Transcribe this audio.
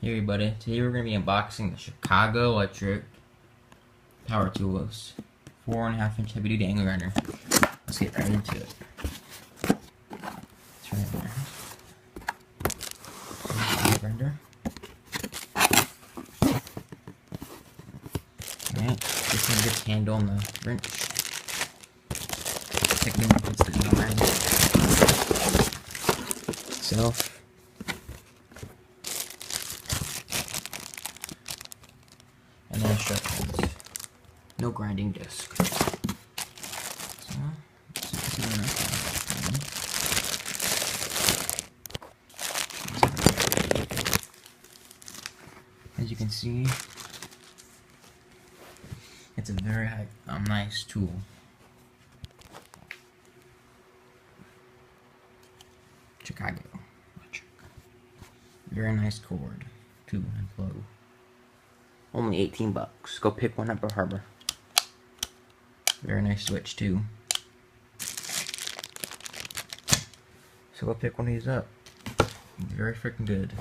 Hey everybody, today we're going to be unboxing the Chicago Electric Power Tools 4.5-inch heavy duty angle grinder. Let's get right into it. It's right there. Grinder. Alright, this one gets handle on the wrench. Second one puts the angle grinder itself. And then instructions. No grinding disc. So, as you can see, it's a very nice tool. Chicago Electric. Very nice cord, too, and plug. Only 18 bucks. Go pick one up at Harbor. Very nice switch too. So go pick one of these up. Very freaking good.